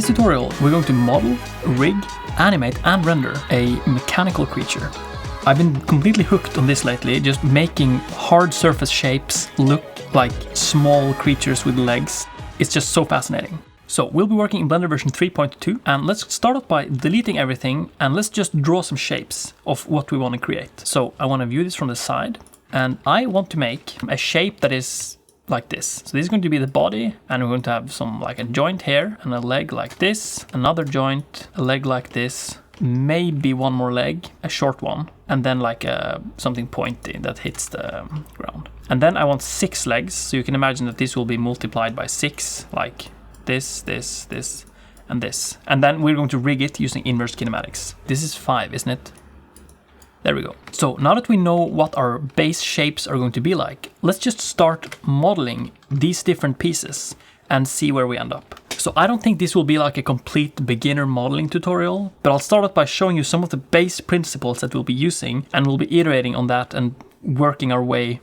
this tutorial, we're going to model, rig, animate and render a mechanical creature. I've been completely hooked on this lately, just making hard surface shapes look like small creatures with legs. It's just so fascinating. So we'll be working in Blender version 3.2, and let's start off by deleting everything and let's just draw some shapes of what we want to create. So I want to view this from the side, and I want to make a shape that is like this. So this is going to be the body, and we're going to have some like a joint here and a leg like this, another joint, a leg like this, maybe one more leg, a short one, and then like something pointy that hits the ground. And then I want 6 legs, so you can imagine that this will be multiplied by 6, like this, this, this, and this. And then we're going to rig it using inverse kinematics. This is 5, isn't it? There we go. So now that we know what our base shapes are going to be like, let's just start modeling these different pieces and see where we end up. So I don't think this will be like a complete beginner modeling tutorial, but I'll start off by showing you some of the base principles that we'll be using, and we'll be iterating on that and working our way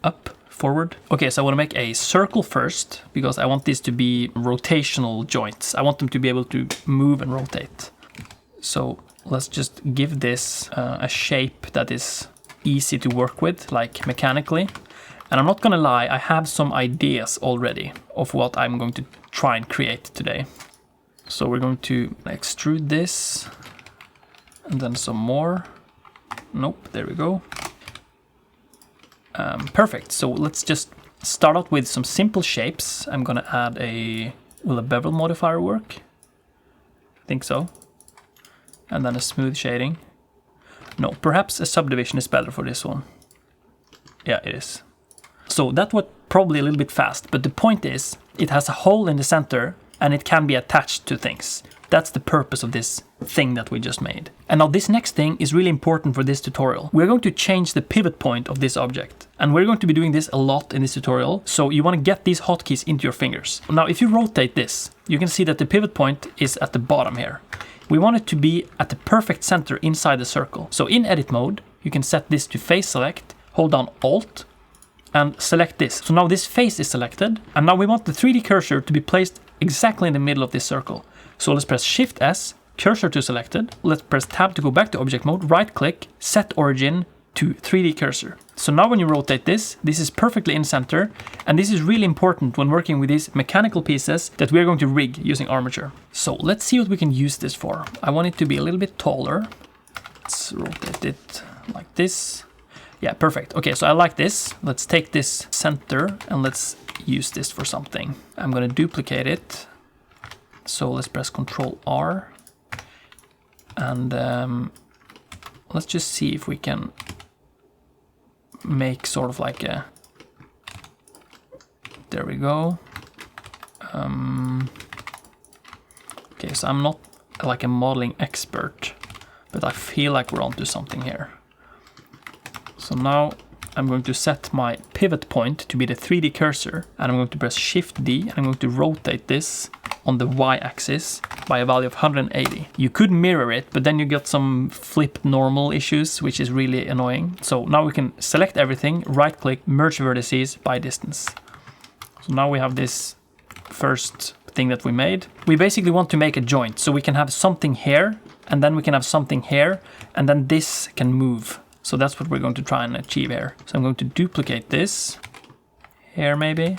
up, forward. Okay, so I want to make a circle first, because I want this to be rotational joints. I want them to be able to move and rotate. So let's just give this a shape that is easy to work with, like mechanically. And I'm not gonna lie, I have some ideas already of what I'm going to try and create today. So we're going to extrude this, and then some more. Nope, there we go. Perfect, so let's just start out with some simple shapes. I'm gonna add will a bevel modifier work? I think so. And then a smooth shading. No, perhaps a subdivision is better for this one. Yeah, it is. So that was probably a little bit fast, but the point is, it has a hole in the center and it can be attached to things. That's the purpose of this thing that we just made. And now this next thing is really important for this tutorial. We're going to change the pivot point of this object. And we're going to be doing this a lot in this tutorial, so you want to get these hotkeys into your fingers. Now if you rotate this, you can see that the pivot point is at the bottom here. We want it to be at the perfect center inside the circle. So in edit mode, you can set this to face select, hold down Alt, and select this. So now this face is selected, and now we want the 3D cursor to be placed exactly in the middle of this circle. So let's press Shift S, cursor to selected. Let's press Tab to go back to object mode, right click, set origin to 3D cursor. So now when you rotate this is perfectly in center, and this is really important when working with these mechanical pieces that we're going to rig using armature. So let's see what we can use this for. I want it to be a little bit taller. Let's rotate it like this. Yeah, perfect. Okay, so I like this. Let's take this center and let's use this for something. I'm gonna duplicate it. So let's press Ctrl R. And let's just see if we can make sort of like a... There we go. Okay, so I'm not like a modeling expert, but I feel like we're onto something here. So now I'm going to set my pivot point to be the 3D cursor, and I'm going to press Shift D, and I'm going to rotate this on the Y-axis by a value of 180. You could mirror it, but then you get some flipped normal issues, which is really annoying. So now we can select everything, right-click, merge vertices by distance. So now we have this first thing that we made. We basically want to make a joint, so we can have something here, and then we can have something here, and then this can move. So that's what we're going to try and achieve here. So I'm going to duplicate this here maybe.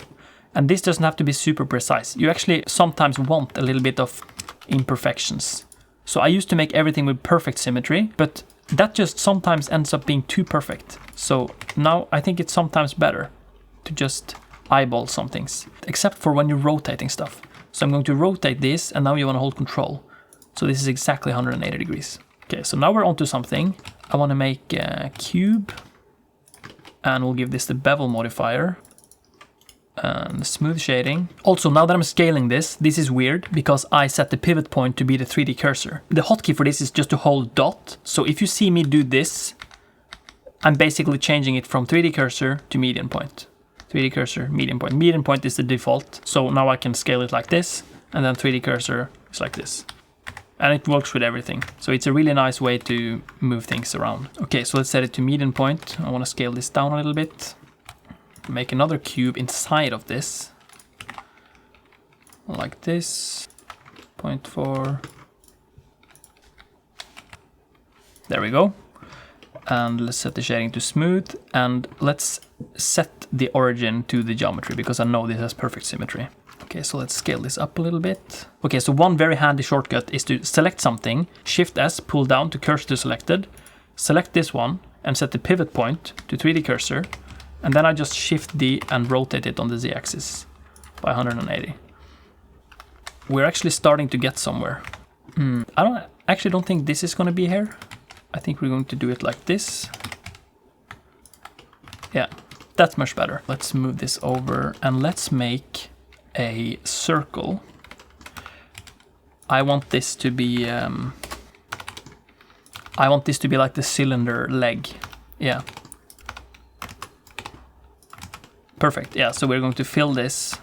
And this doesn't have to be super precise. You actually sometimes want a little bit of imperfections. So I used to make everything with perfect symmetry, but that just sometimes ends up being too perfect. So now I think it's sometimes better to just eyeball some things, except for when you're rotating stuff. So I'm going to rotate this, and now you want to hold Control. So this is exactly 180 degrees. Okay, so now we're onto something. I want to make a cube, and we'll give this the bevel modifier and smooth shading. Also, now that I'm scaling this is weird because I set the pivot point to be the 3D cursor. The hotkey for this is just to hold dot. So if you see me do this, I'm basically changing it from 3D cursor to median point. 3D cursor, median point. Median point is the default. So now I can scale it like this, and then 3D cursor is like this. And it works with everything. So it's a really nice way to move things around. Okay, so let's set it to median point. I want to scale this down a little bit. Make another cube inside of this. Like this. 0.4. There we go. And let's set the shading to smooth, and let's set the origin to the geometry because I know this has perfect symmetry. Okay, so let's scale this up a little bit. Okay, so one very handy shortcut is to select something, Shift S, pull down to cursor to selected, select this one and set the pivot point to 3D cursor, and then I just Shift D and rotate it on the Z axis by 180. We're actually starting to get somewhere. I actually don't think this is going to be here. I think we're going to do it like this. Yeah, that's much better. Let's move this over and let's make a circle. I want this to be like the cylinder leg. Yeah. Perfect. Yeah, so we're going to fill this.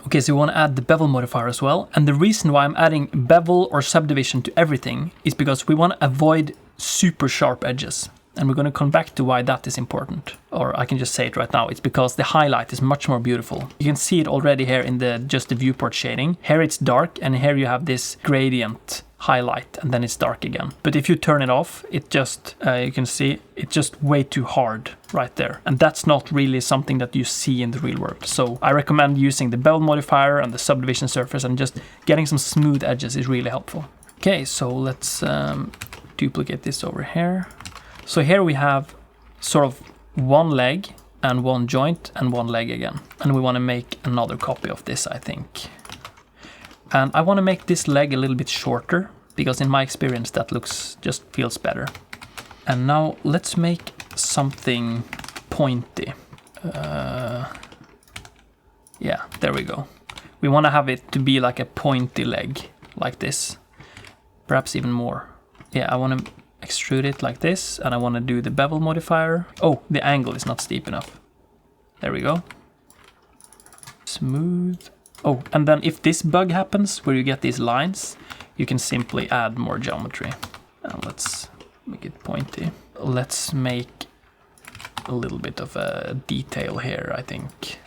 Okay, so we want to add the bevel modifier as well. And the reason why I'm adding bevel or subdivision to everything is because we want to avoid super sharp edges. And we're going to come back to why that is important. Or I can just say it right now. It's because the highlight is much more beautiful. You can see it already here in just the viewport shading. Here it's dark, and here you have this gradient highlight, and then it's dark again. But if you turn it off, it just, you can see, it's just way too hard right there. And that's not really something that you see in the real world. So I recommend using the bevel modifier and the subdivision surface, and just getting some smooth edges is really helpful. Okay, so let's duplicate this over here. So here we have sort of one leg and one joint and one leg again. And we want to make another copy of this, I think. And I want to make this leg a little bit shorter, because in my experience that just feels better. And now let's make something pointy. Yeah, there we go. We want to have it to be like a pointy leg, like this. Perhaps even more. Yeah, I want to extrude it like this, and I want to do the bevel modifier. Oh, the angle is not steep enough. There we go. Smooth. Oh, and then if this bug happens where you get these lines, you can simply add more geometry. And let's make it pointy. Let's make a little bit of a detail here, I think.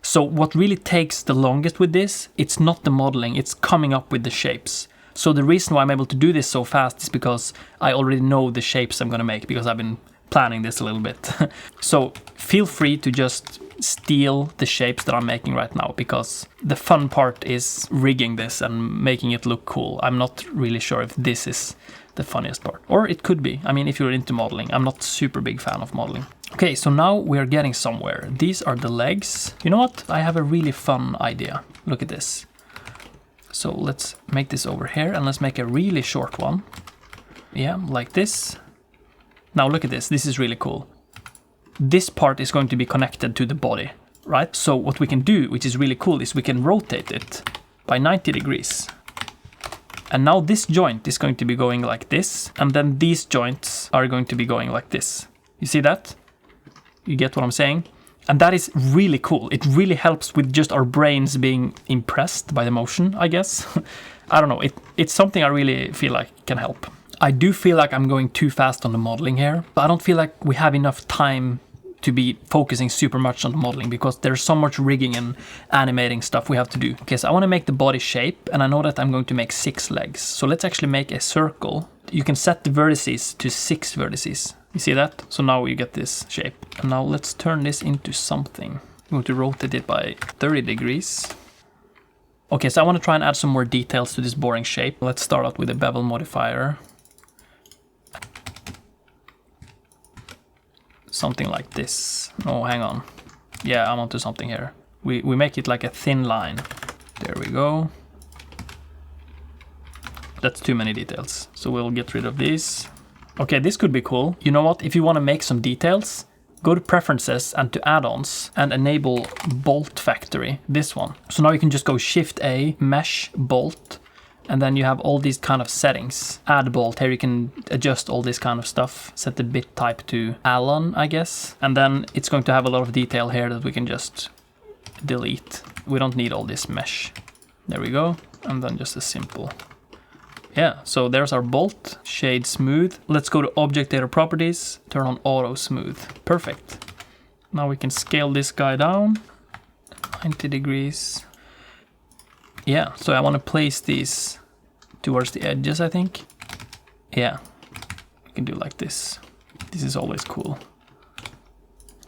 So what really takes the longest with this, it's not the modeling, it's coming up with the shapes. So the reason why I'm able to do this so fast is because I already know the shapes I'm going to make, because I've been planning this a little bit. So feel free to just steal the shapes that I'm making right now, because the fun part is rigging this and making it look cool. I'm not really sure if this is the funniest part, or it could be. I mean, if you're into modeling, I'm not super big fan of modeling. Okay, so now we're getting somewhere. These are the legs. You know what? I have a really fun idea. Look at this. So let's make this over here, and let's make a really short one. Yeah, like this. Now look at this. This is really cool. This part is going to be connected to the body, right? So what we can do, which is really cool, is we can rotate it by 90 degrees. And now this joint is going to be going like this, and then these joints are going to be going like this. You see that? You get what I'm saying? And that is really cool. It really helps with just our brains being impressed by the motion, I guess. I don't know, it's something I really feel like can help. I do feel like I'm going too fast on the modeling here, but I don't feel like we have enough time to be focusing super much on the modeling, because there's so much rigging and animating stuff we have to do. Okay, so I want to make the body shape, and I know that I'm going to make 6 legs. So let's actually make a circle. You can set the vertices to 6 vertices. You see that? So now you get this shape. And now let's turn this into something. I'm going to rotate it by 30 degrees. Okay, so I want to try and add some more details to this boring shape. Let's start out with a bevel modifier. Something like this. Oh, hang on. Yeah, I'm onto something here. We make it like a thin line. There we go. That's too many details. So we'll get rid of these. Okay, this could be cool. You know what? If you want to make some details, go to Preferences and to Add-ons and enable Bolt Factory, this one. So now you can just go Shift-A, Mesh, Bolt, and then you have all these kind of settings. Add bolt, here you can adjust all this kind of stuff. Set the bit type to Allen, I guess. And then it's going to have a lot of detail here that we can just delete. We don't need all this mesh. There we go. And then just a simple. Yeah, so there's our bolt. Shade smooth. Let's go to Object Data Properties. Turn on Auto Smooth. Perfect. Now we can scale this guy down. 90 degrees. Yeah, so I want to place these towards the edges, I think. Yeah, we can do like this. This is always cool.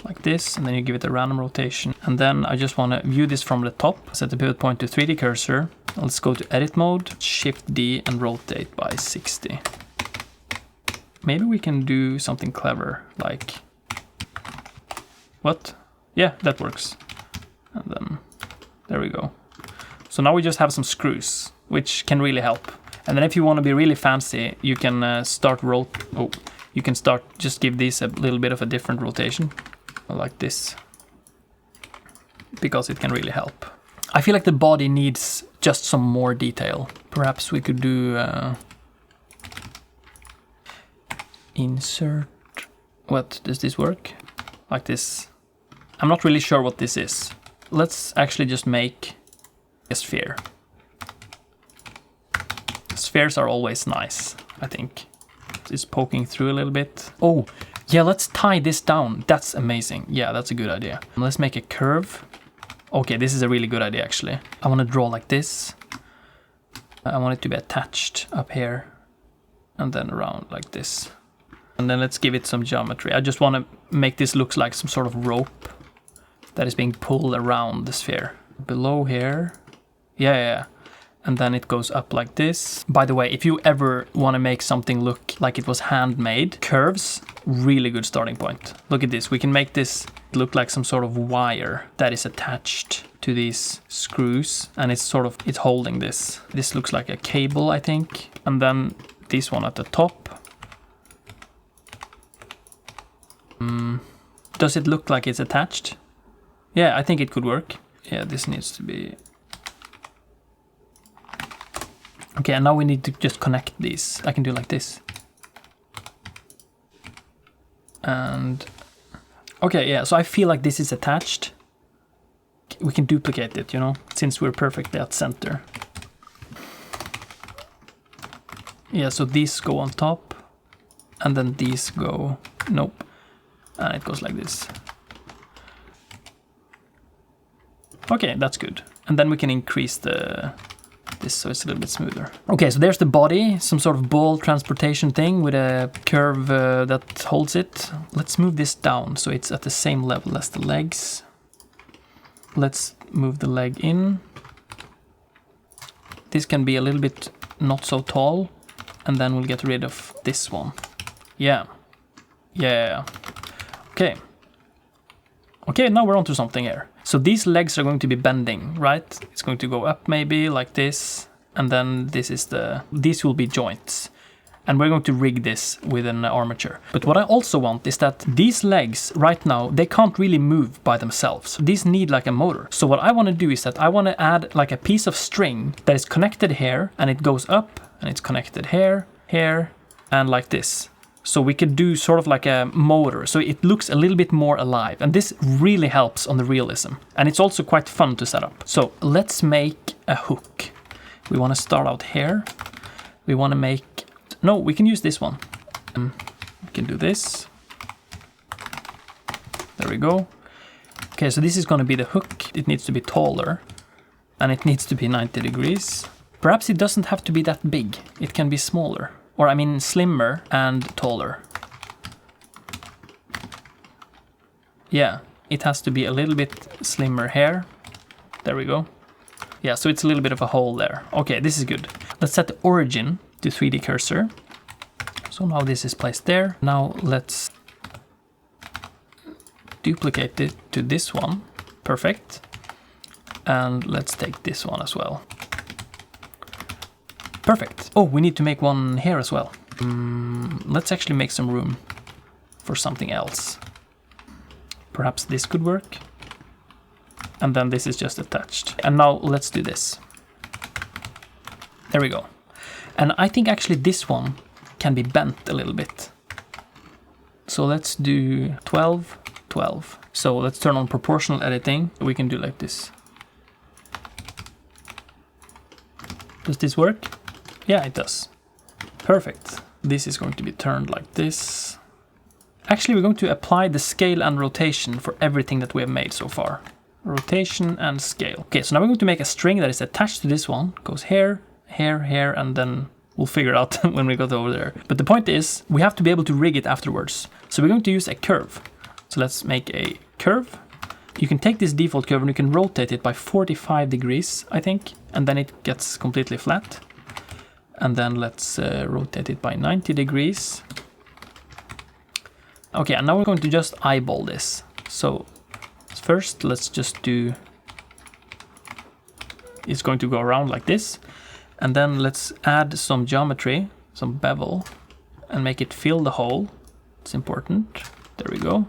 Like this, and then you give it a random rotation. And then I just want to view this from the top. Set the pivot point to 3D cursor. Let's go to edit mode, Shift D, and rotate by 60. Maybe we can do something clever, like... What? Yeah, that works. And then, there we go. So now we just have some screws, which can really help. And then if you want to be really fancy, you can you can start just give these a little bit of a different rotation, like this, because it can really help. I feel like the body needs just some more detail. Perhaps we could do insert. What, does this work? Like this. I'm not really sure what this is. Let's actually just make a sphere. Spheres are always nice, I think. It's poking through a little bit. Oh, yeah, let's tie this down. That's amazing. Yeah, that's a good idea. Let's make a curve. Okay, this is a really good idea, actually. I want to draw like this. I want it to be attached up here and then around like this. And then let's give it some geometry. I just want to make this look like some sort of rope that is being pulled around the sphere. Below here. Yeah. And then it goes up like this. By the way, if you ever want to make something look like it was handmade, curves, really good starting point. Look at this. We can make this look like some sort of wire that is attached to these screws, and it's holding this. This looks like a cable, I think. And then this one at the top. Does it look like it's attached? Yeah, I think it could work. Yeah, this needs to be... Okay, and now we need to just connect these. I can do like this. And... Okay, yeah, so I feel like this is attached. We can duplicate it, you know, since we're perfectly at center. Yeah, so these go on top. And then these go... Nope. And it goes like this. Okay, that's good. And then we can increase this so it's a little bit smoother. Okay, so there's the body, some sort of ball transportation thing with a curve that holds it. Let's move this down so it's at the same level as the legs. Let's move the leg in. This can be a little bit not so tall, and then we'll get rid of this one. Yeah. Okay. Okay, now we're onto something here. So these legs are going to be bending, right? It's going to go up maybe like this, and then these will be joints. And we're going to rig this with an armature. But what I also want is that these legs right now, they can't really move by themselves. These need like a motor. So what I want to do is that I want to add like a piece of string that is connected here, and it goes up, and it's connected here, and like this. So we could do sort of like a motor, so it looks a little bit more alive. And this really helps on the realism. And it's also quite fun to set up. So let's make a hook. We want to start out here. We want to make... No, we can use this one. We can do this. There we go. Okay, so this is going to be the hook. It needs to be taller. And it needs to be 90 degrees. Perhaps it doesn't have to be that big. It can be smaller. Or I mean slimmer and taller. Yeah, it has to be a little bit slimmer here. There we go. Yeah, so it's a little bit of a hole there. Okay, this is good. Let's set the origin to 3D cursor. So now this is placed there. Now let's duplicate it to this one. Perfect. And let's take this one as well. Perfect. Oh, we need to make one here as well. Let's actually make some room for something else. Perhaps this could work. And then this is just attached. And now let's do this. There we go. And I think actually this one can be bent a little bit. So let's do 12, 12. So let's turn on proportional editing. We can do like this. Does this work? Yeah, it does. Perfect. This is going to be turned like this. Actually, we're going to apply the scale and rotation for everything that we have made so far. rotation and scale. Okay, so now we're going to make a string that is attached to this one. Goes here, here, here, and then we'll figure it out when we go over there. But the point is, we have to be able to rig it afterwards. So we're going to use a curve. So let's make a curve. You can take this default curve and you can rotate it by 45 degrees, I think. And then it gets completely flat. And then let's rotate it by 90 degrees. Okay, and now we're going to just eyeball this. So first, let's just do... It's going to go around like this. And then let's add some geometry, some bevel, and make it fill the hole. It's important. There we go.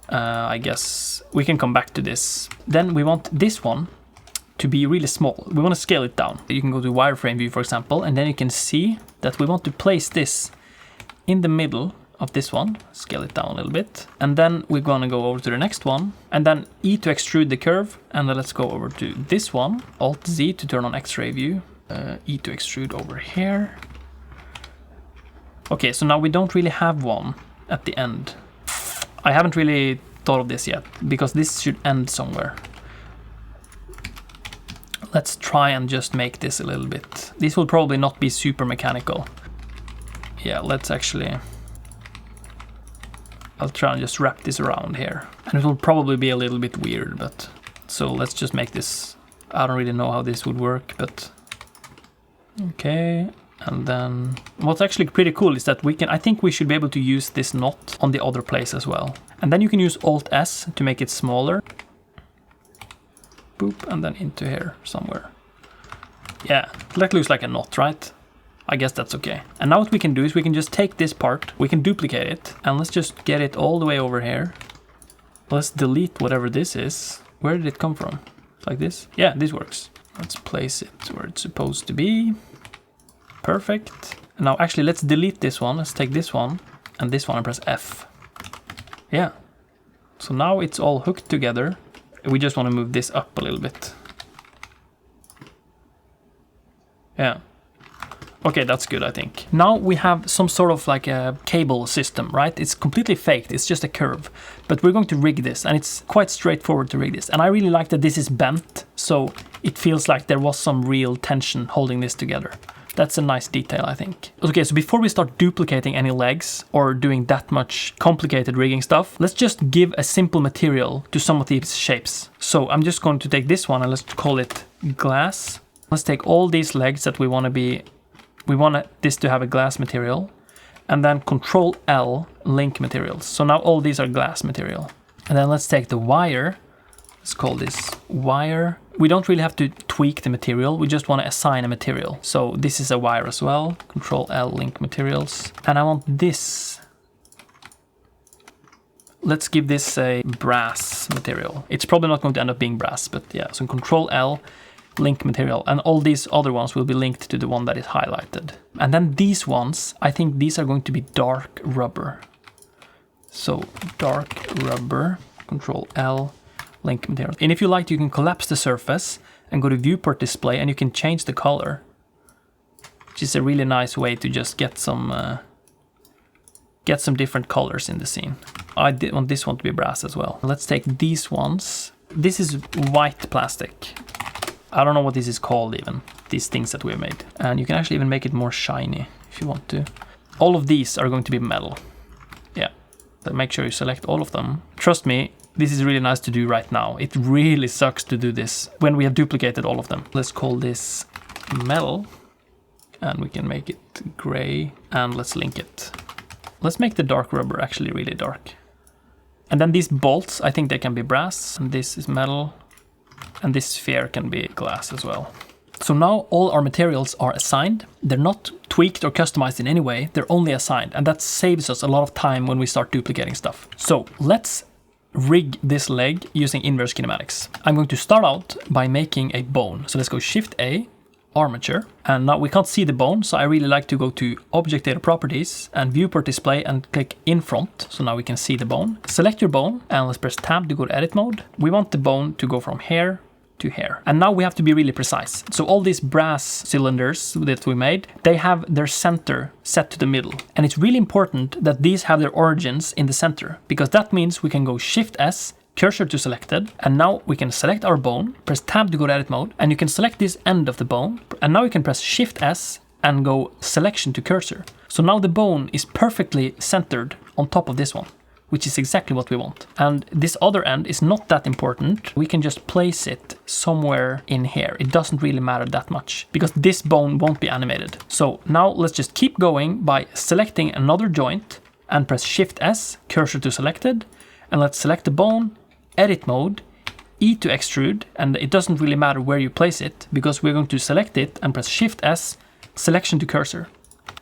I guess we can come back to this. Then we want this one to be really small. We want to scale it down. You can go to wireframe view, for example, and then you can see that we want to place this in the middle of this one. Scale it down a little bit. And then we're going to go over to the next one. And then E to extrude the curve. And then let's go over to this one. Alt Z to turn on X-ray view. E to extrude over here. Okay, so now we don't really have one at the end. I haven't really thought of this yet, because this should end somewhere. Let's try and just make this a little bit. This will probably not be super mechanical. Yeah, let's actually... I'll try and just wrap this around here. And it will probably be a little bit weird, but... So let's just make this... I don't really know how this would work, but... Okay, and then... What's actually pretty cool is that we can... I think we should be able to use this knot on the other place as well. And then you can use Alt-S to make it smaller. Boop, and then into here somewhere. Yeah, that looks like a knot, right? I guess that's okay. And now what we can do is we can just take this part, we can duplicate it, and let's just get it all the way over here. Let's delete whatever this is. Where did it come from? Like this? Yeah, this works. Let's place it where it's supposed to be. Perfect. And now actually let's delete this one. Let's take this one and press F. Yeah. So now it's all hooked together. We just want to move this up a little bit. Yeah. Okay, that's good, I think. Now we have some sort of like a cable system, right? It's completely faked, it's just a curve. But we're going to rig this, and it's quite straightforward to rig this. And I really like that this is bent, so it feels like there was some real tension holding this together. That's a nice detail, I think. Okay, so before we start duplicating any legs or doing that much complicated rigging stuff, let's just give a simple material to some of these shapes. So I'm just going to take this one and let's call it glass. Let's take all these legs that we want to be... We want this to have a glass material, and then Control L, link materials. So now all these are glass material. And then let's take the wire. Let's call this wire. We don't really have to tweak the material. We just want to assign a material. So this is a wire as well. Control L, link materials. And I want this. Let's give this a brass material. It's probably not going to end up being brass, but yeah. So Control L, link material, and all these other ones will be linked to the one that is highlighted. And then these ones, I think these are going to be dark rubber. So dark rubber, Control L, link material. And if you like, you can collapse the surface and go to viewport display, and you can change the color, which is a really nice way to just get some different colors in the scene. I did want this one to be brass as well. Let's take these ones. This is white plastic. I don't know what this is called even, these things that we have made. And you can actually even make it more shiny if you want to. All of these are going to be metal. Yeah, so make sure you select all of them. Trust me, this is really nice to do right now. It really sucks to do this when we have duplicated all of them. Let's call this metal, and we can make it gray, and let's link it. Let's make the dark rubber actually really dark. And then these bolts, I think they can be brass, and this is metal. And this sphere can be glass as well. So now all our materials are assigned. They're not tweaked or customized in any way. They're only assigned. And that saves us a lot of time when we start duplicating stuff. So let's rig this leg using inverse kinematics. I'm going to start out by making a bone. So let's go Shift A, armature. And now we can't see the bone, so I really like to go to Object Data Properties and Viewport Display and click In Front. So now we can see the bone. Select your bone and let's press Tab to go to Edit mode. We want the bone to go from here to here. And now we have to be really precise. So all these brass cylinders that we made, they have their center set to the middle. And it's really important that these have their origins in the center, because that means we can go Shift S, cursor to selected, and now we can select our bone, press tab to go to edit mode, and you can select this end of the bone, and now you can press Shift S and go selection to cursor. So now the bone is perfectly centered on top of this one, which is exactly what we want. And this other end is not that important. We can just place it somewhere in here. It doesn't really matter that much because this bone won't be animated. So now let's just keep going by selecting another joint and press Shift S, cursor to selected, and let's select the bone, edit mode, E to extrude, and it doesn't really matter where you place it because we're going to select it and press Shift S, selection to cursor.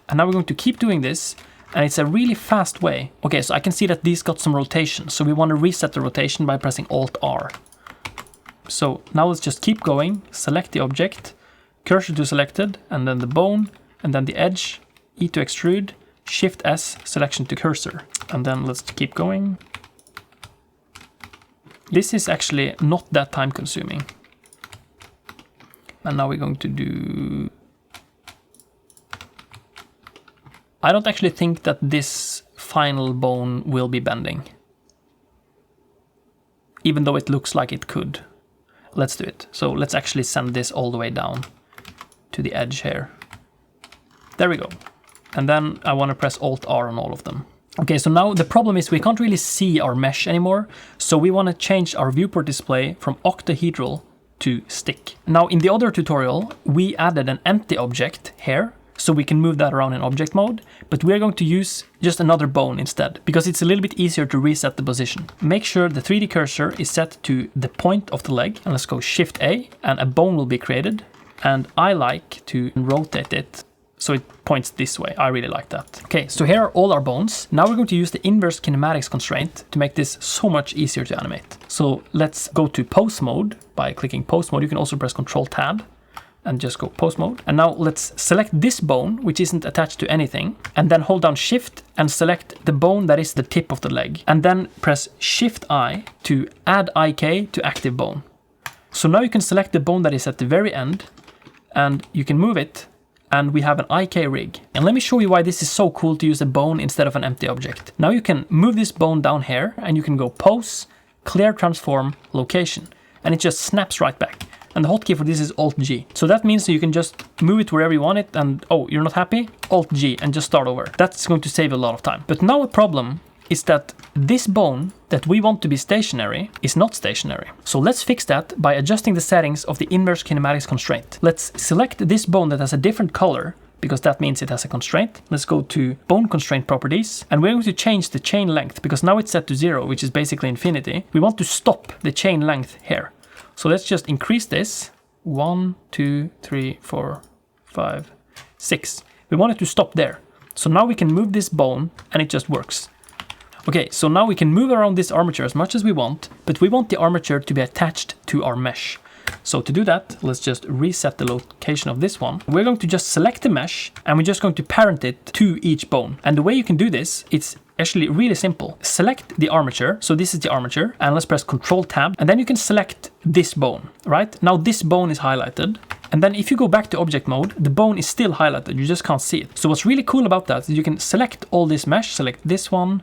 And now we're going to keep doing this, and it's a really fast way. Okay, so I can see that these got some rotation, so we want to reset the rotation by pressing Alt R. So now let's just keep going, select the object, cursor to selected, and then the bone, and then the edge, E to extrude, Shift S, selection to cursor. And then let's keep going. This is actually not that time consuming. And now we're going to do... I don't actually think that this final bone will be bending. Even though it looks like it could. Let's do it. So let's actually send this all the way down to the edge here. There we go. And then I want to press Alt R on all of them. Okay, so now the problem is we can't really see our mesh anymore, so we want to change our viewport display from octahedral to stick. Now in the other tutorial, we added an empty object here, so we can move that around in object mode, but we're going to use just another bone instead, because it's a little bit easier to reset the position. Make sure the 3D cursor is set to the point of the leg, and let's go Shift A, and a bone will be created, and I like to rotate it so it points this way. I really like that. Okay, so here are all our bones. Now we're going to use the inverse kinematics constraint to make this so much easier to animate. So let's go to pose mode by clicking pose mode. You can also press Control Tab and just go pose mode. And now let's select this bone, which isn't attached to anything, and then hold down Shift and select the bone that is the tip of the leg. And then press Shift I to add IK to active bone. So now you can select the bone that is at the very end, and you can move it, and we have an IK rig. And let me show you why this is so cool to use a bone instead of an empty object. Now you can move this bone down here, and you can go Pose, Clear Transform, Location, and it just snaps right back. And the hotkey for this is Alt-G. So that means that you can just move it wherever you want it, and oh, you're not happy? Alt-G, and just start over. That's going to save a lot of time. But now a problem is that this bone that we want to be stationary is not stationary. So let's fix that by adjusting the settings of the inverse kinematics constraint. Let's select this bone that has a different color, because that means it has a constraint. Let's go to bone constraint properties, and we're going to change the chain length, because now it's set to 0, which is basically infinity. We want to stop the chain length here. So let's just increase this. 1, 2, 3, 4, 5, 6. We want it to stop there. So now we can move this bone, and it just works. Okay, so now we can move around this armature as much as we want, but we want the armature to be attached to our mesh. So to do that, let's just reset the location of this one. We're going to just select the mesh, and we're just going to parent it to each bone. And the way you can do this, it's actually really simple. Select the armature, so this is the armature, and let's press Control Tab, and then you can select this bone, right? Now this bone is highlighted, and then if you go back to object mode, the bone is still highlighted, you just can't see it. So what's really cool about that is you can select all this mesh, select this one,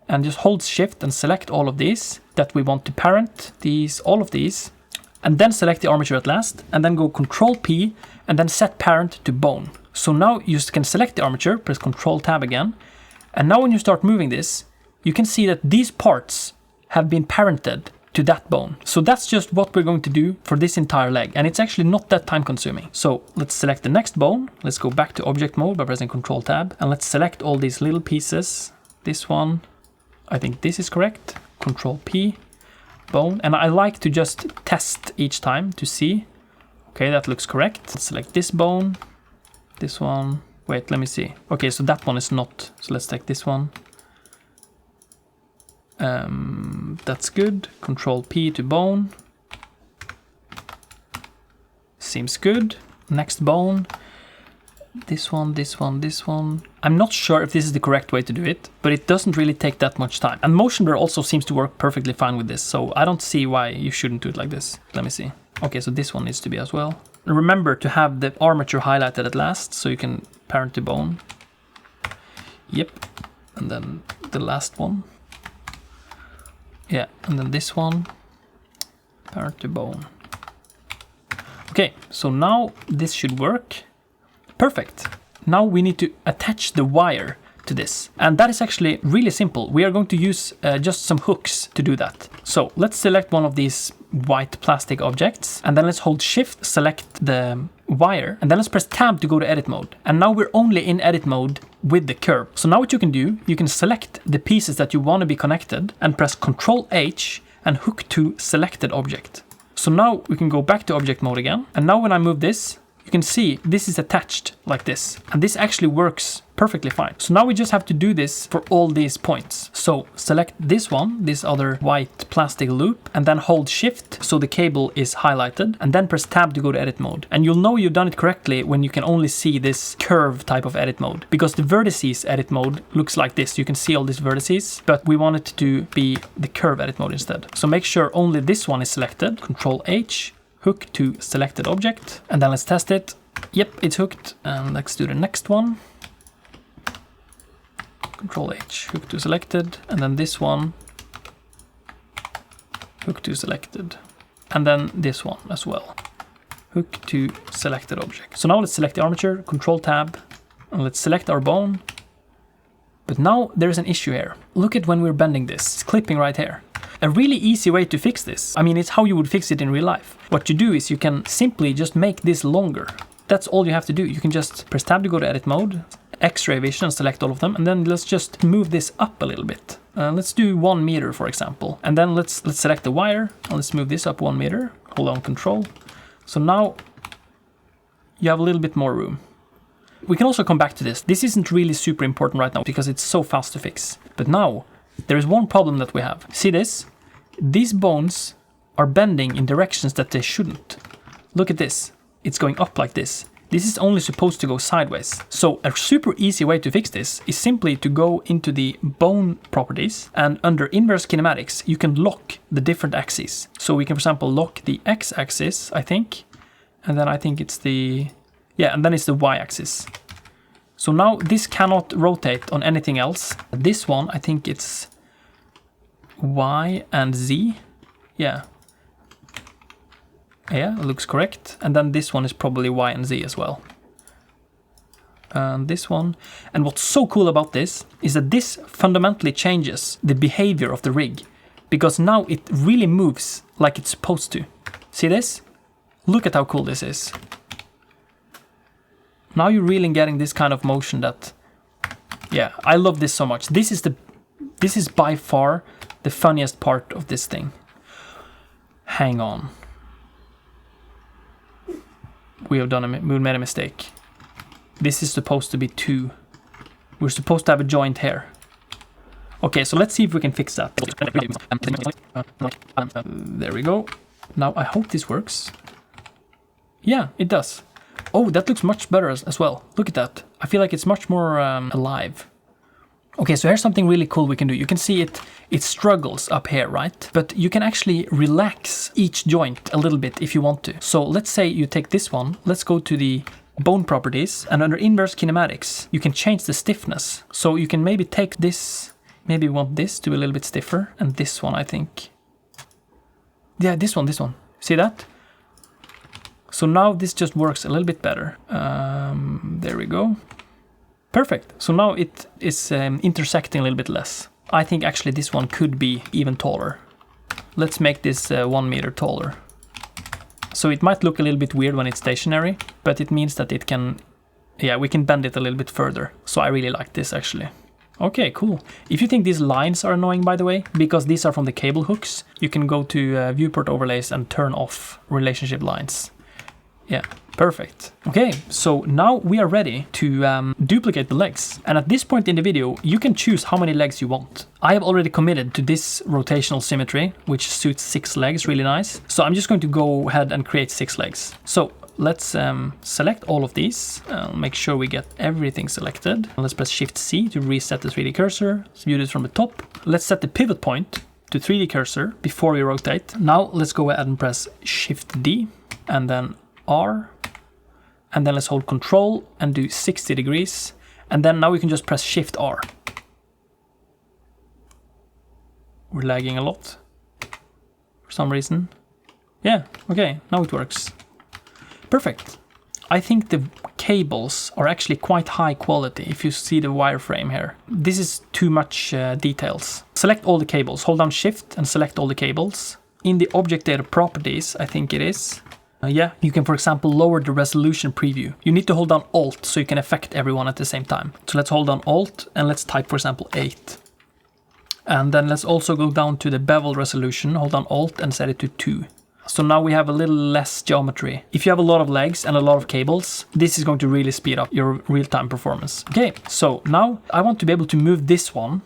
and just hold Shift and select all of these that we want to parent, all of these, and then select the armature at last, and then go Control P, and then set parent to bone. So now you can select the armature, press Control Tab again, and now when you start moving this, you can see that these parts have been parented to that bone. So that's just what we're going to do for this entire leg, and it's actually not that time consuming. So let's select the next bone. Let's go back to object mode by pressing Control Tab, and let's select all these little pieces. This one, I think this is correct. Control P, bone, and I like to just test each time to see. Okay, that looks correct. Let's select this bone, this one. Wait, let me see. Okay, so that one is not. So let's take this one. That's good. Control P to bone. Seems good. Next bone. This one, this one, this one. I'm not sure if this is the correct way to do it, but it doesn't really take that much time. And motion blur also seems to work perfectly fine with this, so I don't see why you shouldn't do it like this. Let me see. Okay, so this one needs to be as well. Remember to have the armature highlighted at last, so you can parent to bone. Yep. And then the last one. Yeah, and then this one, parent to bone. Okay, so now this should work. Perfect. Now we need to attach the wire to this. And that is actually really simple. We are going to use just some hooks to do that. So let's select one of these white plastic objects, and then let's hold shift, select the wire, and then let's press tab to go to edit mode. And now we're only in edit mode with the curve. So now what you can do, you can select the pieces that you want to be connected and press Ctrl H and hook to selected object. So now we can go back to object mode again. And now when I move this, you can see this is attached like this. And this actually works perfectly fine. So now we just have to do this for all these points. So select this one, this other white plastic loop, and then hold shift so the cable is highlighted, and then press tab to go to edit mode. And you'll know you've done it correctly when you can only see this curve type of edit mode, because the vertices edit mode looks like this. You can see all these vertices, but we want it to be the curve edit mode instead. So make sure only this one is selected, Ctrl H, hook to selected object, and then let's test it. Yep, it's hooked. And let's do the next one. Ctrl H, hook to selected, and then this one, hook to selected, and then this one as well, hook to selected object. So now let's select the armature, Control Tab, and let's select our bone. But now there is an issue here. Look at when we're bending this, it's clipping right here. A really easy way to fix this, I mean, it's how you would fix it in real life. What you do is you can simply just make this longer. That's all you have to do. You can just press tab to go to edit mode, X-ray vision, and select all of them, and then let's just move this up a little bit. Let's do 1 meter, for example, and then let's select the wire and let's move this up 1 meter. Hold on Control. So now you have a little bit more room. We can also come back to this. This isn't really super important right now because it's so fast to fix. But now there is one problem that we have. See this? These bones are bending in directions that they shouldn't. Look at this. It's going up like this. This is only supposed to go sideways. So a super easy way to fix this is simply to go into the bone properties, and under inverse kinematics, you can lock the different axes. So we can, for example, lock the x-axis, I think, and then I think it's the, yeah, and then it's the y-axis. So now this cannot rotate on anything else. This one, I think it's y and z. Yeah. Yeah, it looks correct. And then this one is probably Y and Z as well. And this one. And what's so cool about this is that this fundamentally changes the behavior of the rig, because now it really moves like it's supposed to. See this? Look at how cool this is. Now you're really getting this kind of motion that, yeah, I love this so much. This is by far the funniest part of this thing. Hang on. We made a mistake. This is supposed to be 2. We're supposed to have a joint here. Okay, so let's see if we can fix that. There we go. Now I hope this works. Yeah, it does. Oh, that looks much better as well. Look at that. I feel like it's much more alive. Okay, so here's something really cool we can do. You can see it struggles up here, right? But you can actually relax each joint a little bit if you want to. So let's say you take this one. Let's go to the bone properties, and under inverse kinematics, you can change the stiffness. So you can maybe take this, maybe we want this to be a little bit stiffer, and this one, I think. Yeah, this one. See that? So now this just works a little bit better. There we go. Perfect. So now it is intersecting a little bit less. I think actually this one could be even taller. Let's make this 1 meter taller. So it might look a little bit weird when it's stationary, but it means that it can, yeah, we can bend it a little bit further. So I really like this actually. Okay, cool. If you think these lines are annoying, by the way, because these are from the cable hooks, you can go to viewport overlays and turn off relationship lines. Yeah, perfect. Okay, so now we are ready to duplicate the legs. And at this point in the video, you can choose how many legs you want. I have already committed to this rotational symmetry, which suits 6 legs really nice. So I'm just going to go ahead and create 6 legs. So let's select all of these. Make sure we get everything selected. Let's press Shift C to reset the 3D cursor. Let's view this from the top. Let's set the pivot point to 3D cursor before we rotate. Now let's go ahead and press Shift D and then R, and then let's hold Control and do 60 degrees, and then now we can just press Shift R. We're lagging a lot for some reason. Yeah, okay, now it works. Perfect. I think the cables are actually quite high quality if you see the wireframe here. This is too much details. Select all the cables. Hold down Shift and select all the cables. In the object data properties, I think it is. Yeah, you can, for example, lower the resolution preview. You need to hold down Alt so you can affect everyone at the same time. So let's hold down Alt and let's type, for example, 8. And then let's also go down to the bevel resolution, hold down Alt and set it to 2. So now we have a little less geometry. If you have a lot of legs and a lot of cables, this is going to really speed up your real-time performance. Okay, so now I want to be able to move this one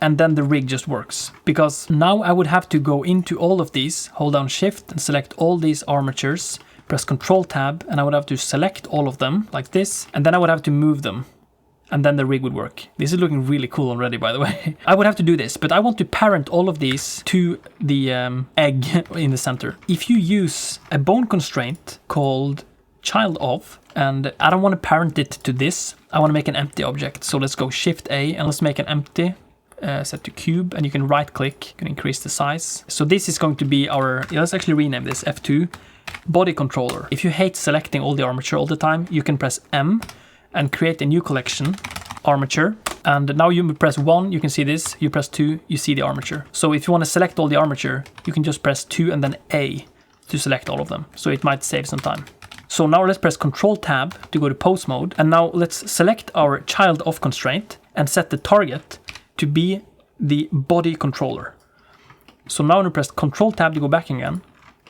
and then the rig just works. Because now I would have to go into all of these, hold down Shift and select all these armatures, press Control Tab, and I would have to select all of them like this, and then I would have to move them. And then the rig would work. This is looking really cool already, by the way. I would have to do this, but I want to parent all of these to the egg in the center. If you use a bone constraint called child of, and I don't want to parent it to this, I want to make an empty object. So let's go Shift A and let's make an empty, set to cube, and you can right click, you can increase the size. So this is going to be our, let's actually rename this F2, body controller. If you hate selecting all the armature all the time, you can press M, and create a new collection, armature. And now you press 1, you can see this, you press 2, you see the armature. So if you want to select all the armature, you can just press 2 and then A to select all of them. So it might save some time. So now let's press Control Tab to go to pose mode. And now let's select our child of constraint and set the target to be the body controller. So now when you press Control Tab to go back again,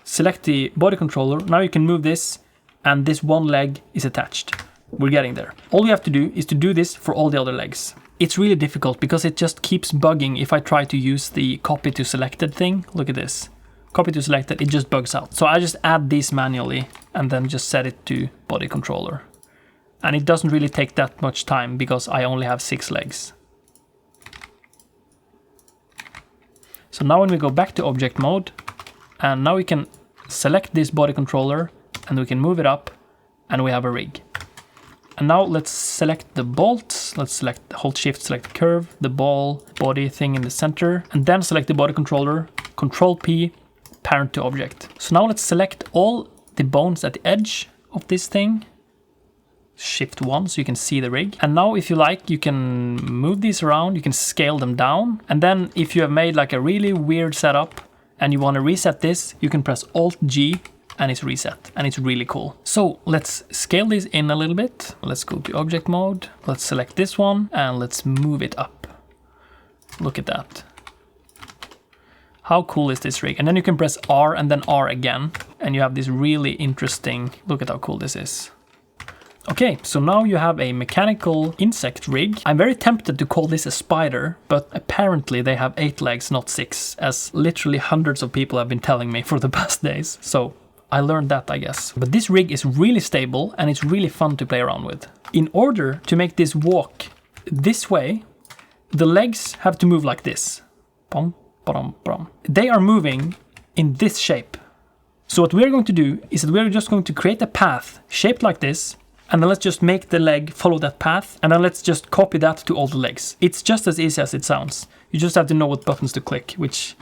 select the body controller. Now you can move this and this one leg is attached. We're getting there. All you have to do is to do this for all the other legs. It's really difficult because it just keeps bugging if I try to use the copy to selected thing. Look at this. Copy to selected, it just bugs out. So I just add these manually and then just set it to body controller. And it doesn't really take that much time because I only have 6 legs. So now when we go back to object mode, and now we can select this body controller and we can move it up and we have a rig. And now let's select the bolts. Let's select, hold Shift, select the curve, the ball, body thing in the center, and then select the body controller, Control P, parent to object. So now let's select all the bones at the edge of this thing. Shift 1 so you can see the rig. And now if you like, you can move these around, you can scale them down. And then if you have made like a really weird setup and you want to reset this, you can press Alt G and it's reset, and it's really cool. So let's scale this in a little bit. Let's go to object mode. Let's select this one and let's move it up. Look at that. How cool is this rig? And then you can press R and then R again, and you have this really interesting, look at how cool this is. Okay, so now you have a mechanical insect rig. I'm very tempted to call this a spider, but apparently they have 8 legs, not 6, as literally hundreds of people have been telling me for the past days. So I learned that, I guess. But this rig is really stable and it's really fun to play around with. In order to make this walk this way, the legs have to move like this. Bum, bum, bum. They are moving in this shape. So what we're going to do is that we're just going to create a path shaped like this, and then let's just make the leg follow that path, and then let's just copy that to all the legs. It's just as easy as it sounds. You just have to know what buttons to click, which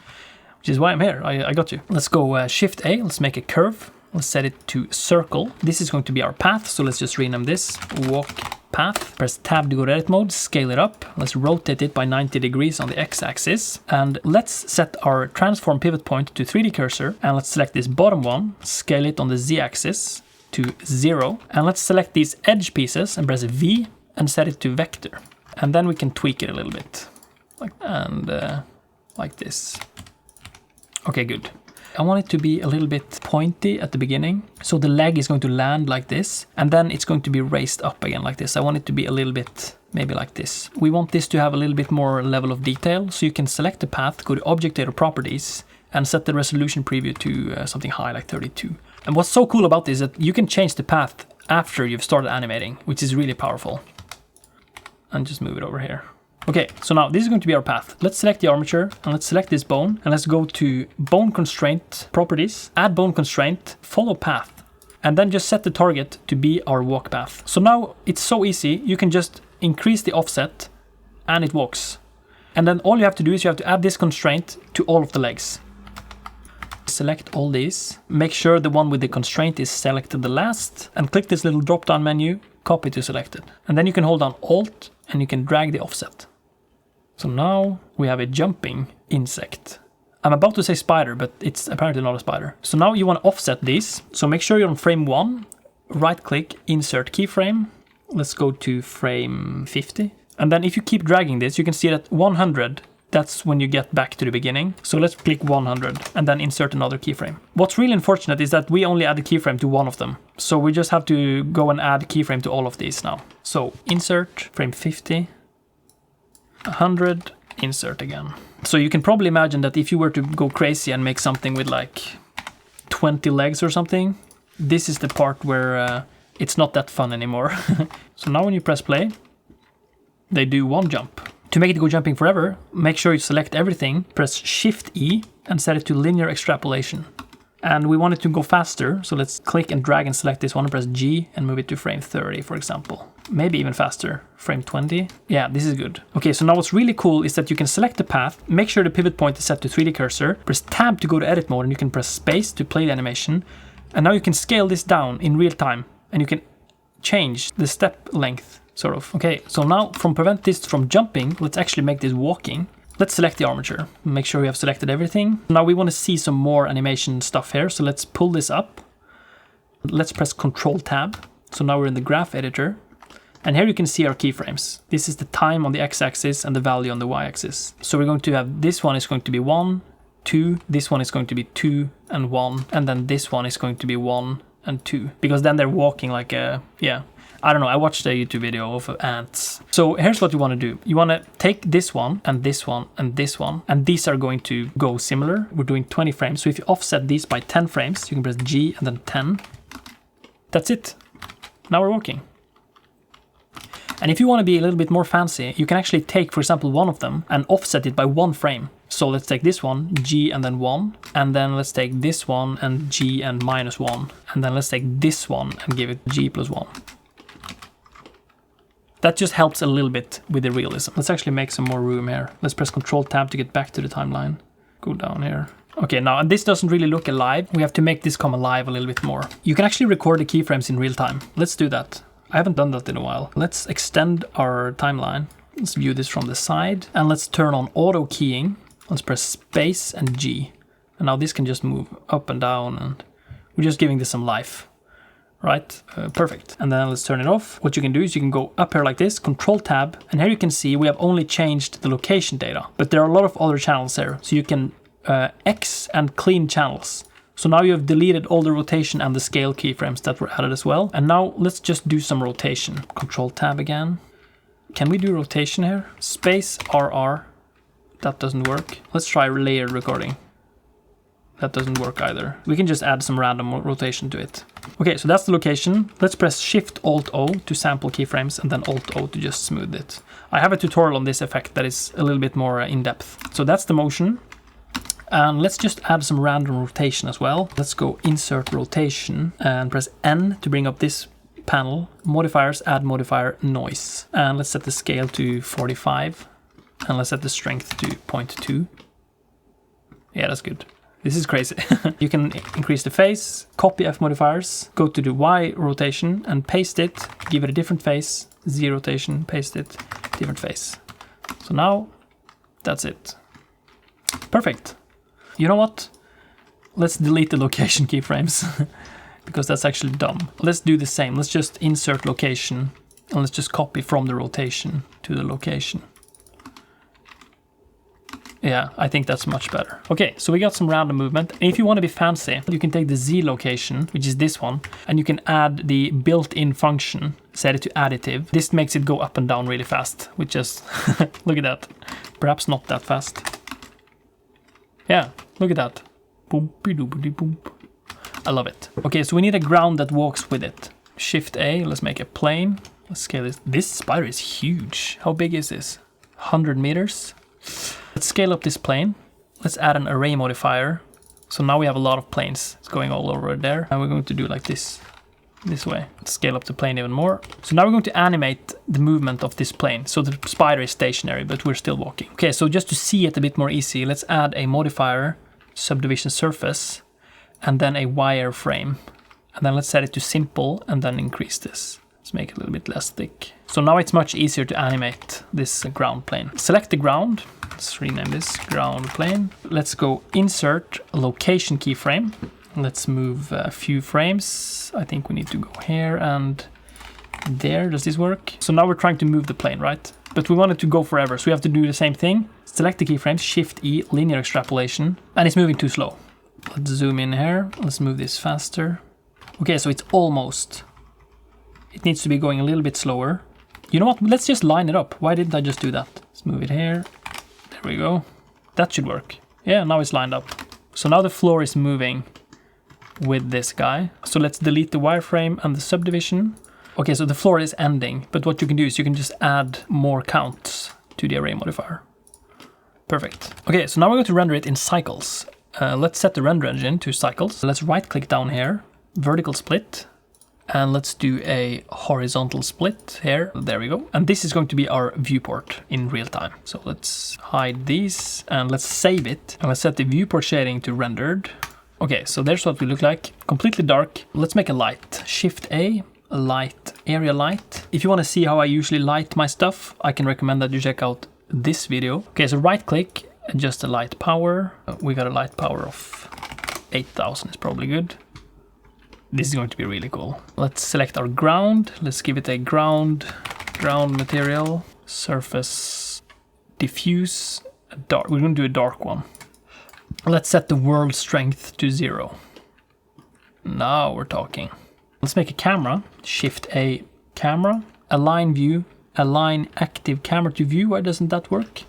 is why I'm here. I got you. Let's go Shift A, let's make a curve. Let's set it to circle. This is going to be our path, so let's just rename this walk path. Press Tab to go to edit mode, scale it up. Let's rotate it by 90 degrees on the X-axis. And let's set our transform pivot point to 3D cursor. And let's select this bottom one, scale it on the Z-axis to 0. And let's select these edge pieces and press V and set it to vector. And then we can tweak it a little bit. Like this. Okay, good. I want it to be a little bit pointy at the beginning. So the leg is going to land like this, and then it's going to be raised up again like this. I want it to be a little bit, maybe like this. We want this to have a little bit more level of detail. So you can select the path, go to Object Data Properties, and set the resolution preview to something high, like 32. And what's so cool about this is that you can change the path after you've started animating, which is really powerful. And just move it over here. Okay, so now this is going to be our path. Let's select the armature and let's select this bone and let's go to bone constraint properties, add bone constraint, follow path, and then just set the target to be our walk path. So now it's so easy, you can just increase the offset and it walks. And then all you have to do is you have to add this constraint to all of the legs. Select all these. Make sure the one with the constraint is selected the last. And click this little drop-down menu, copy to selected. And then you can hold down Alt and you can drag the offset. So now we have a jumping insect. I'm about to say spider, but it's apparently not a spider. So now you want to offset these. So make sure you're on frame 1. Right-click, insert keyframe. Let's go to frame 50. And then if you keep dragging this, you can see that 100, that's when you get back to the beginning. So let's click 100 and then insert another keyframe. What's really unfortunate is that we only add a keyframe to one of them. So we just have to go and add keyframe to all of these now. So insert, frame 50, 100, insert again. So you can probably imagine that if you were to go crazy and make something with like 20 legs or something, this is the part where it's not that fun anymore. So now when you press play, they do one jump. To make it go jumping forever, make sure you select everything, press Shift E and set it to linear extrapolation. And we want it to go faster, so let's click and drag and select this one and press G and move it to frame 30, for example. Maybe even faster, frame 20. Yeah, this is good. Okay, so now what's really cool is that you can select the path, make sure the pivot point is set to 3D cursor, press Tab to go to edit mode, and you can press space to play the animation. And now you can scale this down in real time, and you can change the step length, sort of. Okay, so now from prevent this from jumping, let's actually make this walking. Let's select the armature. Make sure we have selected everything. Now we want to see some more animation stuff here, so let's pull this up. Let's press Control Tab. So now we're in the graph editor. And here you can see our keyframes. This is the time on the x-axis and the value on the y-axis. So we're going to have, this one is going to be 1, 2, this one is going to be 2 and 1, and then this one is going to be 1 and 2. Because then they're walking like a, yeah. I don't know, I watched a YouTube video of ants. So here's what you want to do. You want to take this one, and this one, and this one, and these are going to go similar. We're doing 20 frames, so if you offset these by 10 frames, you can press G and then 10. That's it. Now we're walking. And if you want to be a little bit more fancy, you can actually take, for example, one of them and offset it by 1 frame. So let's take this one, G and then 1, and then let's take this one and G and -1, and then let's take this one and give it G plus 1. That just helps a little bit with the realism. Let's actually make some more room here. Let's press Control Tab to get back to the timeline. Go down here. Okay, now this doesn't really look alive. We have to make this come alive a little bit more. You can actually record the keyframes in real time. Let's do that. I haven't done that in a while. Let's extend our timeline. Let's view this from the side. And let's turn on auto keying. Let's press space and G. And now this can just move up and down, and we're just giving this some life. Right, perfect. And then let's turn it off. What you can do is you can go up here like this, Control Tab, and here you can see we have only changed the location data, but there are a lot of other channels there. So you can X and clean channels. So now you have deleted all the rotation and the scale keyframes that were added as well. And now let's just do some rotation. Control Tab again. Can we do rotation here? Space RR. That doesn't work. Let's try layered recording. That doesn't work either. We can just add some random rotation to it. Okay, so that's the location. Let's press Shift Alt O to sample keyframes and then Alt O to just smooth it. I have a tutorial on this effect that is a little bit more in-depth. So that's the motion. And let's just add some random rotation as well. Let's go Insert Rotation and press N to bring up this panel. Modifiers, add modifier, noise. And let's set the scale to 45. And let's set the strength to 0.2. Yeah, that's good. This is crazy. You can increase the phase, copy F modifiers, go to the Y rotation and paste it, give it a different phase, Z rotation, paste it, different phase. So now, that's it. Perfect. You know what? Let's delete the location keyframes because that's actually dumb. Let's do the same. Let's just insert location and let's just copy from the rotation to the location. Yeah, I think that's much better. Okay, so we got some random movement. And if you want to be fancy, you can take the Z location, which is this one, and you can add the built-in function, set it to additive. This makes it go up and down really fast, which is, look at that. Perhaps not that fast. Yeah, look at that. Boom, boom. I love it. Okay, so we need a ground that walks with it. Shift A, let's make a plane. Let's scale this. This spider is huge. How big is this? 100 meters? Let's scale up this plane. Let's add an array modifier. So now we have a lot of planes. It's going all over there. And we're going to do like this. this way. Let's scale up the plane even more. So now we're going to animate the movement of this plane. So the spider is stationary, but we're still walking. Okay, so just to see it a bit more easy, let's add a modifier, subdivision surface, and then a wireframe. And then let's set it to simple and then increase this. Let's make it a little bit less thick. So now it's much easier to animate this ground plane. Select the ground. Let's rename this ground plane. Let's go insert location keyframe. Let's move a few frames. I think we need to go here and there. Does this work? So now we're trying to move the plane, right? But we want it to go forever, so we have to do the same thing. Select the keyframe, Shift E, linear extrapolation, and it's moving too slow. Let's zoom in here. Let's move this faster. Okay, so it's almost. It needs to be going a little bit slower. You know what? Let's just line it up. Why didn't I just do that? Let's move it here. There we go. That should work. Yeah, now it's lined up. So now the floor is moving with this guy. So let's delete the wireframe and the subdivision. Okay, so the floor is ending, but what you can do is you can just add more counts to the array modifier. Perfect. Okay, so now we're going to render it in cycles. Let's set the render engine to cycles. Let's right click down here, vertical split, and let's do a horizontal split here. There we go. And this is going to be our viewport in real time. So let's hide these and let's save it. And let's set the viewport shading to rendered. Okay, so there's what we look like. Completely dark. Let's make a light. Shift A, light, area light. If you want to see how I usually light my stuff, I can recommend that you check out this video. Okay, so right click, adjust the light power. We got a light power of 8000, is probably good. This is going to be really cool. Let's select our ground. Let's give it a ground material, surface, diffuse, dark. We're going to do a dark one. Let's set the world strength to 0. Now we're talking. Let's make a camera. Shift A, camera, align view, align active camera to view. Why doesn't that work?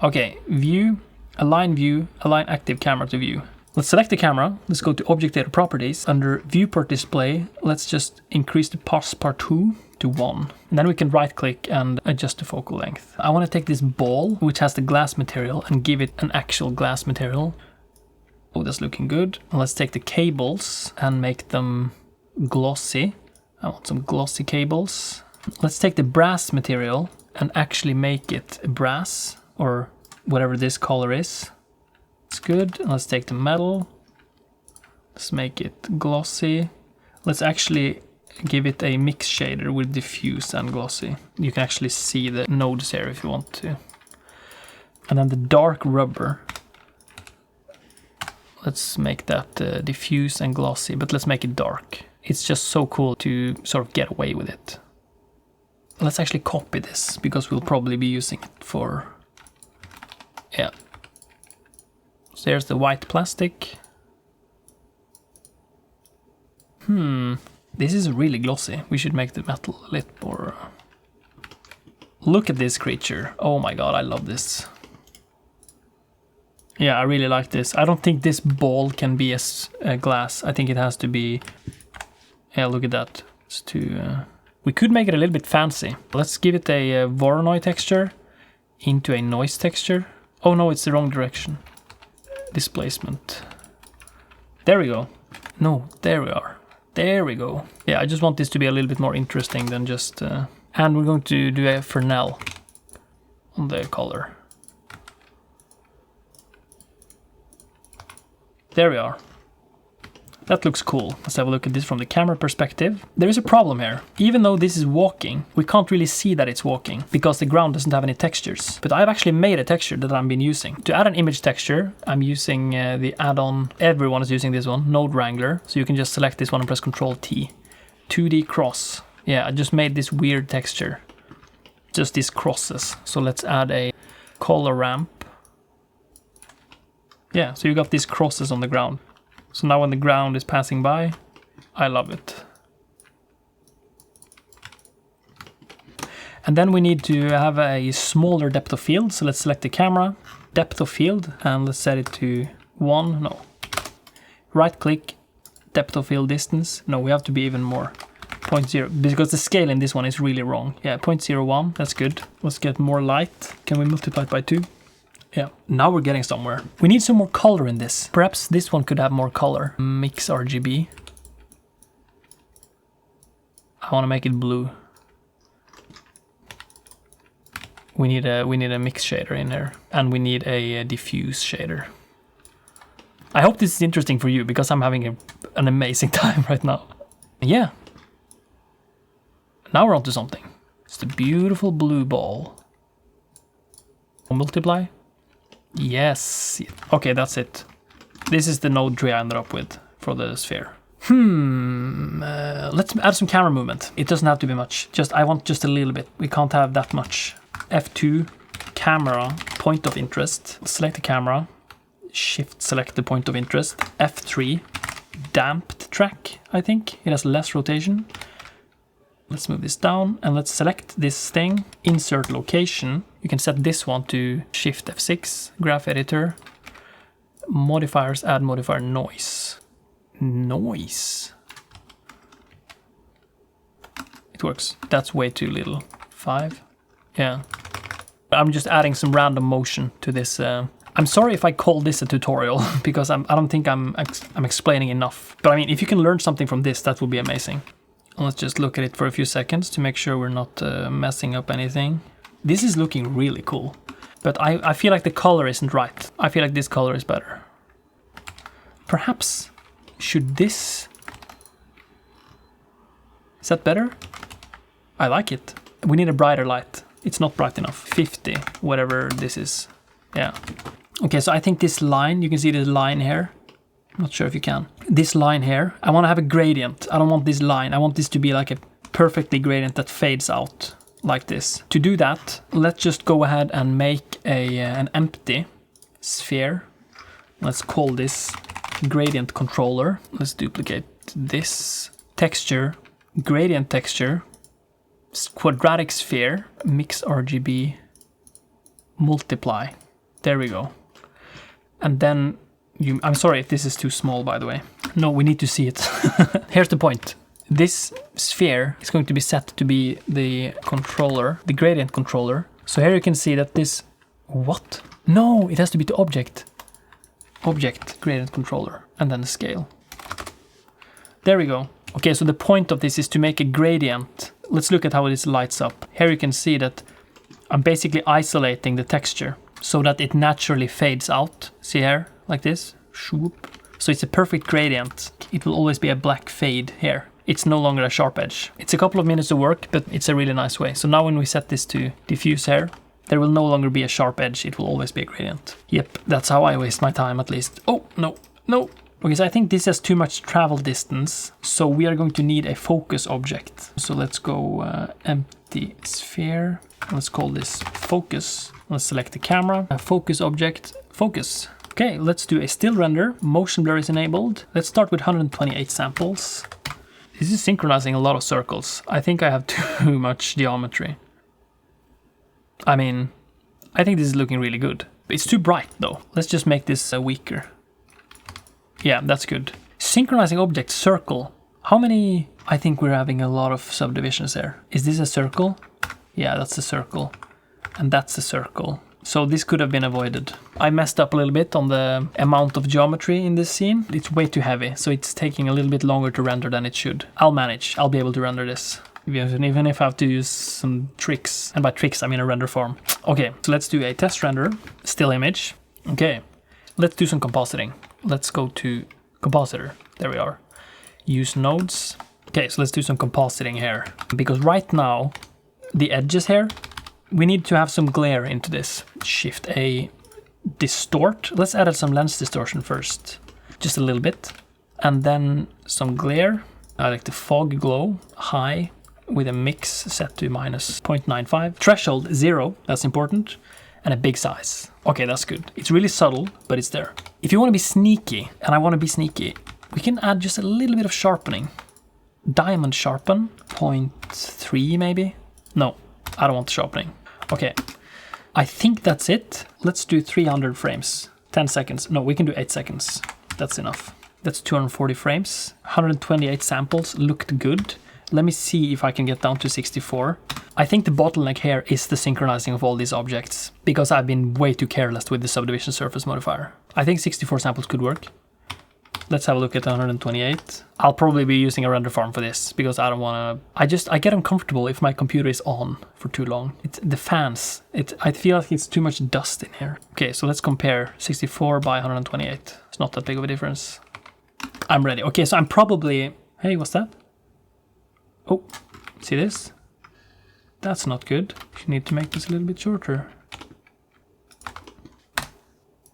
Okay, view, align active camera to view. Let's select the camera. Let's go to object data properties. Under viewport display, let's just increase the passepartout to 1. And then we can right click and adjust the focal length. I want to take this ball, which has the glass material, and give it an actual glass material. Oh, that's looking good. Let's take the cables and make them glossy. I want some glossy cables. Let's take the brass material and actually make it brass, or whatever this color is. It's good. Let's take the metal. Let's make it glossy. Let's actually give it a mix shader with diffuse and glossy. You can actually see the nodes here if you want to. And then the dark rubber. Let's make that diffuse and glossy, but let's make it dark. It's just so cool to sort of get away with it. Let's actually copy this, because we'll probably be using it for... Yeah. So there's the white plastic. This is really glossy. We should make the metal a little more... Look at this creature. Oh my god, I love this. Yeah, I really like this. I don't think this ball can be a glass. I think it has to be... Yeah, look at that. It's too... We could make it a little bit fancy. Let's give it a Voronoi texture into a noise texture. Oh no, it's the wrong direction. Displacement. There we go. No, there we are. There we go. Yeah, I just want this to be a little bit more interesting than just... And we're going to do a Fresnel on the color. There we are. That looks cool. Let's have a look at this from the camera perspective. There is a problem here. Even though this is walking, we can't really see that it's walking because the ground doesn't have any textures. But I've actually made a texture that I've been using. To add an image texture, I'm using the add-on. Everyone is using this one, Node Wrangler. So you can just select this one and press Ctrl T. 2D cross. Yeah, I just made this weird texture. Just these crosses. So let's add a color ramp. Yeah, so you got these crosses on the ground. So now when the ground is passing by, I love it. And then we need to have a smaller depth of field. So let's select the camera, depth of field, and let's set it to 1. No. Right click, depth of field distance. No, we have to be even more. 0.0, because the scale in this one is really wrong. Yeah, 0.01, that's good. Let's get more light. Can we multiply it by 2? Yeah, now we're getting somewhere. We need some more color in this. Perhaps this one could have more color. Mix RGB. I want to make it blue. We need a mix shader in there, and we need a diffuse shader. I hope this is interesting for you, because I'm having an amazing time right now. Yeah. Now we're onto something. It's the beautiful blue ball. Multiply? Yes. Okay, that's it. This is the node tree I ended up with for the sphere. Let's add some camera movement. It doesn't have to be much. I want just a little bit. We can't have that much. F2, camera, point of interest. Select the camera. Shift select the point of interest. F3, damped track, I think. It has less rotation. Let's move this down and let's select this thing. Insert location. You can set this one to Shift F6, graph editor. Modifiers, add modifier noise. Noise. It works. That's way too little. 5. Yeah. I'm just adding some random motion to this. I'm sorry if I call this a tutorial because I don't think I'm explaining enough. But I mean, if you can learn something from this, that would be amazing. Let's just look at it for a few seconds to make sure we're not messing up anything. This is looking really cool, but I feel like the color isn't right. I feel like this color is better. Perhaps, should this... Is that better? I like it. We need a brighter light. It's not bright enough. 50, whatever this is. Yeah. Okay, so I think this line, you can see this line here. I'm not sure if you can. This line here, I want to have a gradient. I don't want this line. I want this to be like a perfectly gradient that fades out like this. To do that, let's just go ahead and make an empty sphere. Let's call this gradient controller. Let's duplicate this texture, gradient texture, quadratic sphere, mix RGB, multiply. There we go. And then I'm sorry if this is too small, by the way. No, we need to see it. Here's the point. This sphere is going to be set to be the controller, the gradient controller. So here you can see that this... What? No, it has to be to object. Object, gradient controller, and then the scale. There we go. Okay, so the point of this is to make a gradient. Let's look at how this lights up. Here you can see that I'm basically isolating the texture so that it naturally fades out. See here? Like this. So it's a perfect gradient. It will always be a black fade here. It's no longer a sharp edge. It's a couple of minutes of work, but it's a really nice way. So now when we set this to diffuse here, there will no longer be a sharp edge. It will always be a gradient. Yep, that's how I waste my time at least. Oh, no, no. Okay, so I think this has too much travel distance. So we are going to need a focus object. So let's go empty sphere. Let's call this focus. Let's select the camera. Focus object, focus. Okay, let's do a still render. Motion blur is enabled. Let's start with 128 samples. This is synchronizing a lot of circles. I think I have too much geometry. I mean, I think this is looking really good. It's too bright though. Let's just make this weaker. Yeah, that's good. Synchronizing object, circle. How many? I think we're having a lot of subdivisions there. Is this a circle? Yeah, that's a circle. And that's a circle. So this could have been avoided. I messed up a little bit on the amount of geometry in this scene. It's way too heavy, so it's taking a little bit longer to render than it should. I'll manage. I'll be able to render this. Even if I have to use some tricks. And by tricks, I mean a render form. Okay, so let's do a test render. Still image. Okay, let's do some compositing. Let's go to compositor. There we are. Use nodes. Okay, so let's do some compositing here. Because right now, the edges here, we need to have some glare into this. Shift A, distort. Let's add some lens distortion first. Just a little bit. And then some glare. I like the fog glow, high, with a mix set to minus 0.95. Threshold 0, that's important. And a big size. Okay, that's good. It's really subtle, but it's there. If you want to be sneaky, and I want to be sneaky, we can add just a little bit of sharpening. Diamond sharpen, 0.3 maybe? No, I don't want sharpening. Okay, I think that's it. Let's do 300 frames, 10 seconds. No, we can do 8 seconds. That's enough. That's 240 frames. 128 samples looked good. Let me see if I can get down to 64. I think the bottleneck here is the synchronizing of all these objects, because I've been way too careless with the subdivision surface modifier. I think 64 samples could work. Let's have a look at 128. I'll probably be using a render farm for this because I don't want to... I get uncomfortable if my computer is on for too long. It's the fans. I feel like it's too much dust in here. Okay, so let's compare 64 by 128. It's not that big of a difference. I'm ready. Okay, so I'm probably... Hey, what's that? Oh, see this? That's not good. You need to make this a little bit shorter.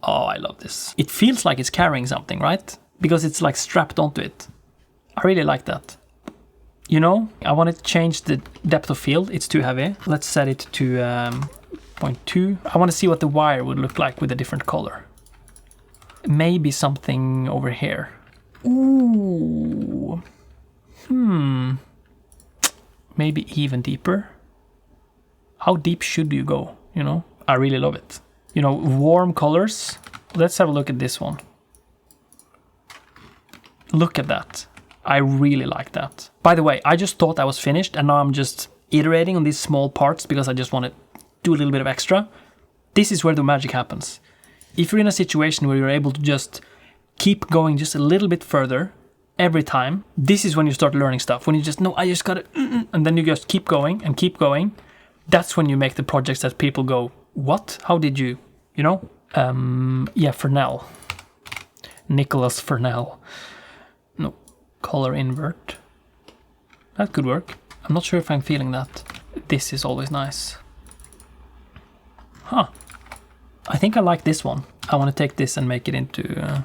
Oh, I love this. It feels like it's carrying something, right? Because it's like strapped onto it. I really like that. You know, I want to change the depth of field. It's too heavy. Let's set it to 0.2. I want to see what the wire would look like with a different color. Maybe something over here. Ooh. Maybe even deeper. How deep should you go, you know? I really love it. You know, warm colors. Let's have a look at this one. Look at that. I really like that. By the way, I just thought I was finished and now I'm just iterating on these small parts because I just want to do a little bit of extra. This is where the magic happens. If you're in a situation where you're able to just keep going just a little bit further every time, this is when you start learning stuff. When you just know, I just gotta, and then you just keep going and keep going. That's when you make the projects that people go, what? How did you, you know? Yeah, Fernell. Nicholas Fernell. No, color invert. That could work. I'm not sure if I'm feeling that. This is always nice. Huh. I think I like this one. I want to take this and make it into...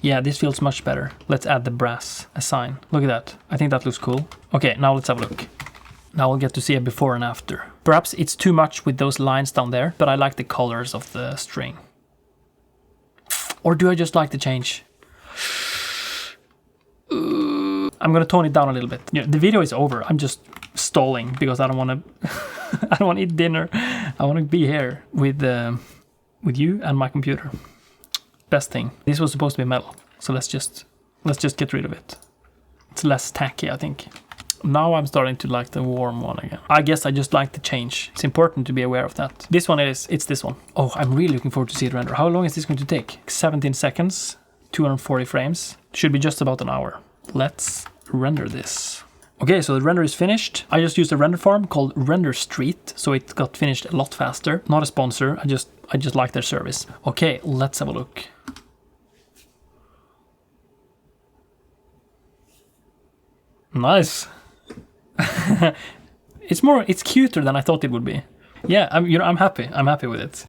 Yeah, this feels much better. Let's add the brass, a sign. Look at that. I think that looks cool. Okay, now let's have a look. Now we'll get to see a before and after. Perhaps it's too much with those lines down there, but I like the colors of the string. Or do I just like the change? I'm gonna tone it down a little bit. Yeah, the video is over. I'm just stalling because I don't want to. I don't want to eat dinner. I want to be here with you and my computer. Best thing. This was supposed to be metal, so let's just get rid of it. It's less tacky, I think. Now I'm starting to like the warm one again. I guess I just like the change. It's important to be aware of that. This one it's this one. Oh, I'm really looking forward to see it render. How long is this going to take? 17 seconds, 240 frames. Should be just about an hour. Let's render this. Okay, so the render is finished. I just used a render farm called Render Street, so it got finished a lot faster. Not a sponsor, I just like their service. Okay, let's have a look. Nice. It's cuter than I thought it would be. Yeah, I'm happy. I'm happy with it.